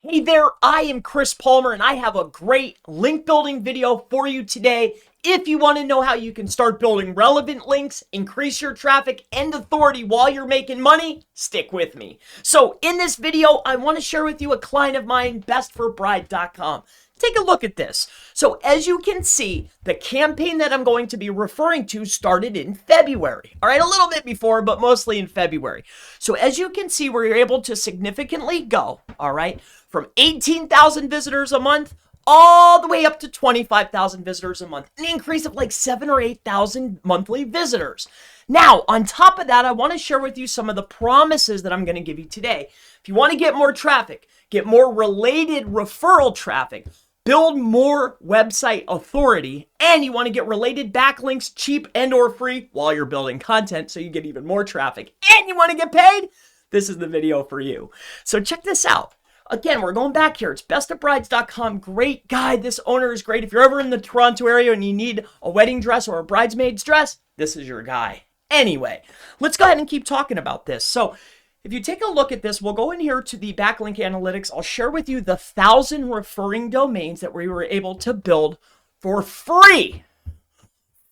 Hey there, I am Chris Palmer and I have a great link building video for you today. If you want to know how you can start building relevant links, increase your traffic and authority while you're making money, stick with me. So in this video, I want to share with you a client of mine, bestforbride.com. Take a look at this. So as you can see, the campaign that I'm going to be referring to started in February. All right, a little bit before, but mostly in February. So as you can see, we're able to significantly go, all right, from 18,000 visitors a month all the way up to 25,000 visitors a month, an increase of like 7 or 8,000 monthly visitors. Now, on top of that, I want to share with you some of the promises that I'm going to give you today. If you want to get more traffic, get more related referral traffic, build more website authority, and you want to get related backlinks cheap and or free while you're building content so you get even more traffic, and you want to get paid, this is the video for you. So check this out. Again, we're going back here. It's bestofbrides.com. Great guide. This owner is great. If you're ever in the Toronto area and you need a wedding dress or a bridesmaid's dress, this is your guy. Anyway, let's go ahead and keep talking about this. So if you take a look at this, we'll go in here to the backlink analytics. I'll share with you the 1,000 referring domains that we were able to build for free.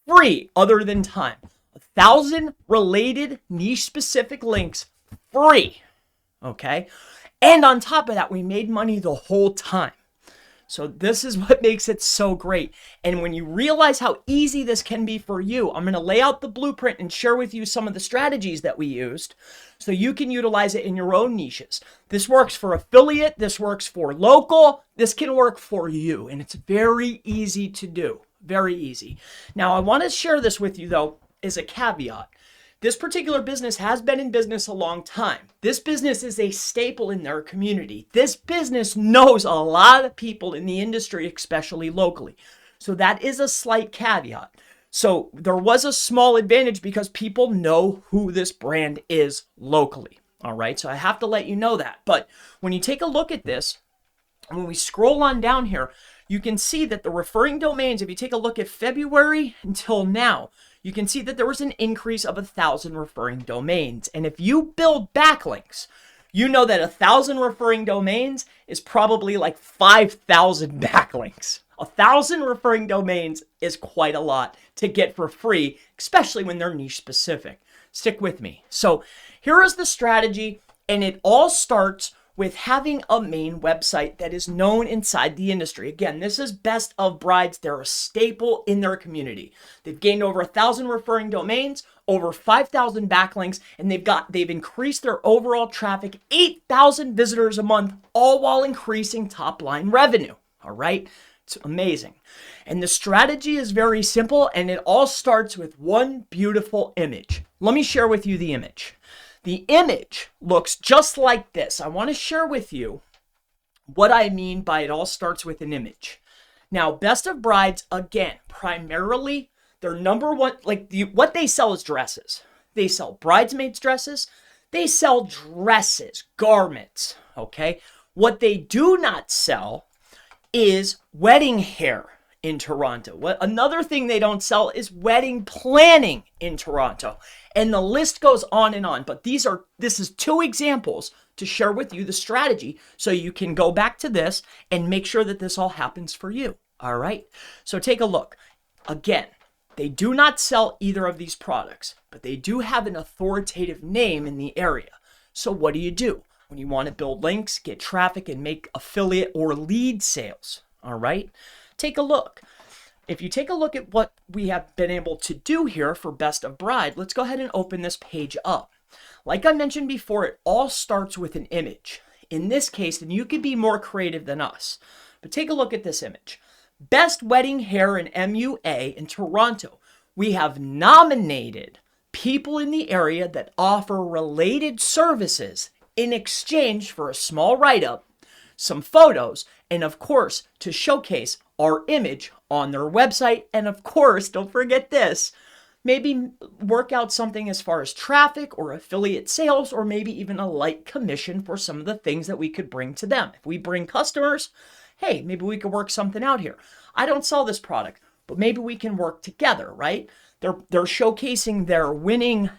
Free, other than time. 1,000 related niche specific links, free. Okay? And on top of that, we made money the whole time. So this is what makes it so great. And when you realize how easy this can be for you, I'm going to lay out the blueprint and share with you some of the strategies that we used so you can utilize it in your own niches. This works for affiliate. This works for local. This can work for you. And it's very easy to do. Very easy. Now, I want to share this with you, though, as a caveat. This particular business has been in business a long time. This business is a staple in their community. This business knows a lot of people in the industry, especially locally. So that is a slight caveat. So there was a small advantage because people know who this brand is locally. All right, so I have to let you know that. But when you take a look at this, when we scroll on down here, you can see that the referring domains, if you take a look at February until now, you can see that there was an increase of 1,000 referring domains. And if you build backlinks, you know that 1,000 referring domains is probably like 5,000 backlinks. 1,000 referring domains is quite a lot to get for free, especially when they're niche specific. Stick with me. So here is the strategy, and it all starts with having a main website that is known inside the industry. Again, this is Best of Brides. They're a staple in their community. They've gained over 1,000 referring domains, over 5,000 backlinks, and they've increased their overall traffic 8,000 visitors a month, all while increasing top line revenue. All right, it's amazing. And the strategy is very simple, and it all starts with one beautiful image. Let me share with you the image. The image looks just like this. I want to share with you what I mean by it all starts with an image. Now, Best of Brides, again, primarily, their number one, what they sell is dresses. They sell bridesmaids dresses. They sell dresses, garments, okay? What they do not sell is wedding hair in Toronto. Another thing they don't sell is wedding planning in Toronto. And the list goes on and on. But this is 2 examples to share with you the strategy so you can go back to this and make sure that this all happens for you. All right. So take a look. Again, they do not sell either of these products, but they do have an authoritative name in the area. So what do? When you want to build links, get traffic, and make affiliate or lead sales? All right. Take a look. If you take a look at what we have been able to do here for Best of Bride, let's go ahead and open this page up. Like I mentioned before, it all starts with an image. In this case, and you could be more creative than us, but take a look at this image. Best Wedding Hair and MUA in Toronto. We have nominated people in the area that offer related services in exchange for a small write-up, some photos, and of course, to showcase our image on their website. And of course, don't forget this, maybe work out something as far as traffic or affiliate sales, or maybe even a light commission for some of the things that we could bring to them. If we bring customers, hey, maybe we could work something out here. I don't sell this product, but maybe we can work together, right? They're showcasing their winning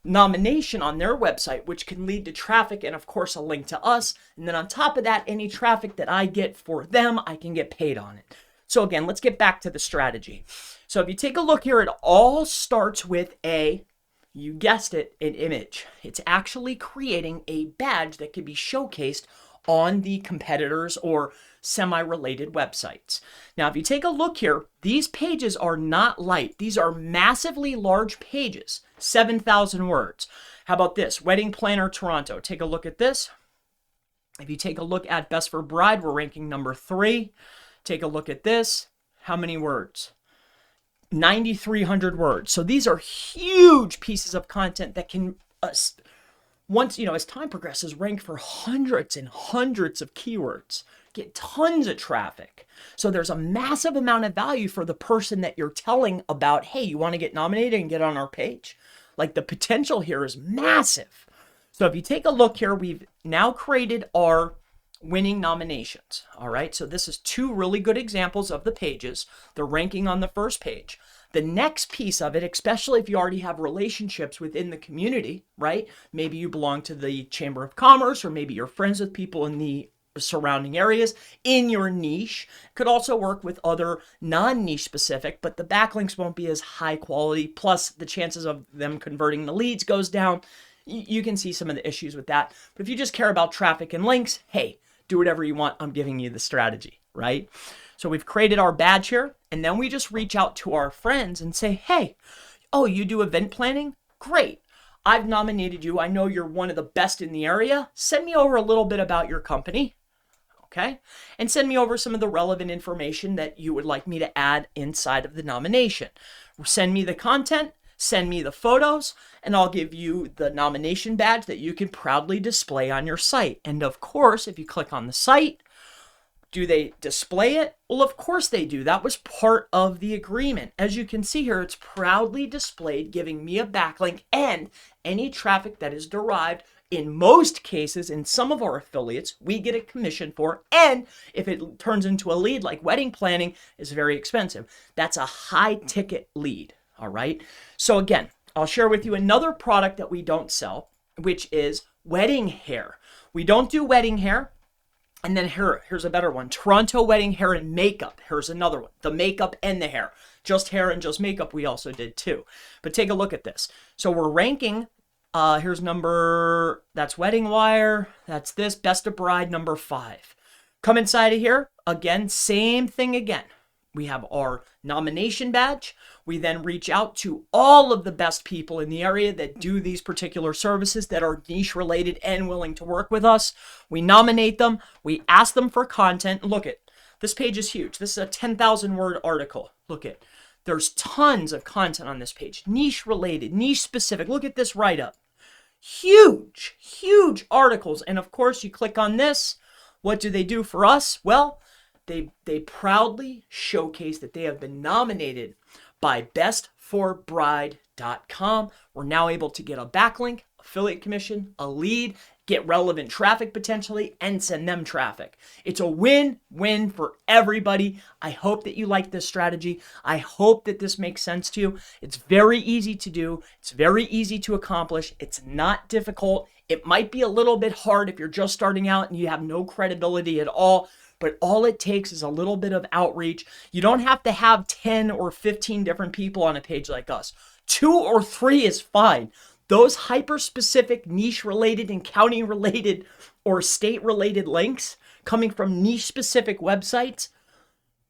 nomination on their website, which can lead to traffic and of course a link to us. And then on top of that, any traffic that I get for them, I can get paid on it. So again, let's get back to the strategy. So if you take a look here, it all starts with you guessed it, an image. It's actually creating a badge that can be showcased on the competitors or semi-related websites. Now, if you take a look here, these pages are not light. These are massively large pages, 7,000 words. How about this? Wedding Planner Toronto. Take a look at this. If you take a look at Best for Bride, we're ranking number 3. Take a look at this. How many words? 9,300 words. So these are huge pieces of content that can, once, as time progresses, rank for hundreds and hundreds of keywords, get tons of traffic. So there's a massive amount of value for the person that you're telling about, hey, you want to get nominated and get on our page? Like, the potential here is massive. So if you take a look here, we've now created our winning nominations. All right, so this is 2 really good examples of the pages. They're ranking on the first page. The next piece of it, especially if you already have relationships within the community, right? Maybe you belong to the Chamber of Commerce, or maybe you're friends with people in the surrounding areas in your niche. Could also work with other non-niche specific, but the backlinks won't be as high quality. Plus the chances of them converting the leads goes down. You can see some of the issues with that. But if you just care about traffic and links, hey, do whatever you want. I'm giving you the strategy, right? So we've created our badge here, and then we just reach out to our friends and say, hey, oh, you do event planning? Great. I've nominated you. I know you're one of the best in the area. Send me over a little bit about your company, okay? And send me over some of the relevant information that you would like me to add inside of the nomination. Send me the content, send me the photos, and I'll give you the nomination badge that you can proudly display on your site. And of course, if you click on the site, do they display it? Well, of course they do. That was part of the agreement. As you can see here, it's proudly displayed, giving me a backlink and any traffic that is derived. In most cases, in some of our affiliates, we get a commission for, and if it turns into a lead like wedding planning, is very expensive. That's a high ticket lead, all right? So again, I'll share with you another product that we don't sell, which is wedding hair. We don't do wedding hair. And then here's a better one. Toronto wedding hair and makeup. Here's another one. The makeup and the hair. Just hair and just makeup we also did too. But take a look at this. So we're ranking, here's that's Wedding Wire. That's this, Best of Bride, number 5. Come inside of here. Again, same thing again. We have our nomination badge. We then reach out to all of the best people in the area that do these particular services that are niche related and willing to work with us. We nominate them. We ask them for content. Look at this page is huge. This is a 10,000 word article. Look at, there's tons of content on this page. Niche related, niche specific. Look at this write-up. Huge, huge articles. And of course you click on this. What do they do for us? Well, they proudly showcase that they have been nominated by bestforbride.com. We're now able to get a backlink, affiliate commission, a lead, get relevant traffic potentially, and send them traffic. It's a win-win for everybody. I hope that you like this strategy. I hope that this makes sense to you. It's very easy to do. It's very easy to accomplish. It's not difficult. It might be a little bit hard if you're just starting out and you have no credibility at all. But all it takes is a little bit of outreach. You don't have to have 10 or 15 different people on a page like us. 2 or 3 is fine. Those hyper-specific, niche-related and county-related or state-related links coming from niche-specific websites,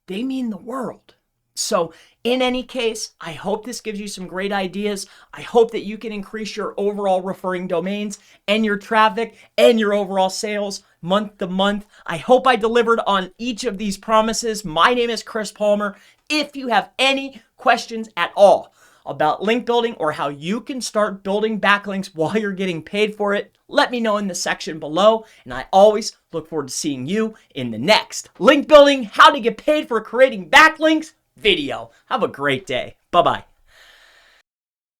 they mean the world. So in any case, I hope this gives you some great ideas. I hope that you can increase your overall referring domains and your traffic and your overall sales month to month. I hope I delivered on each of these promises. My name is Chris Palmer. If you have any questions at all about link building or how you can start building backlinks while you're getting paid for it, let me know in the section below. And I always look forward to seeing you in the next link building, how to get paid for creating backlinks video. Have a great day. Bye-bye.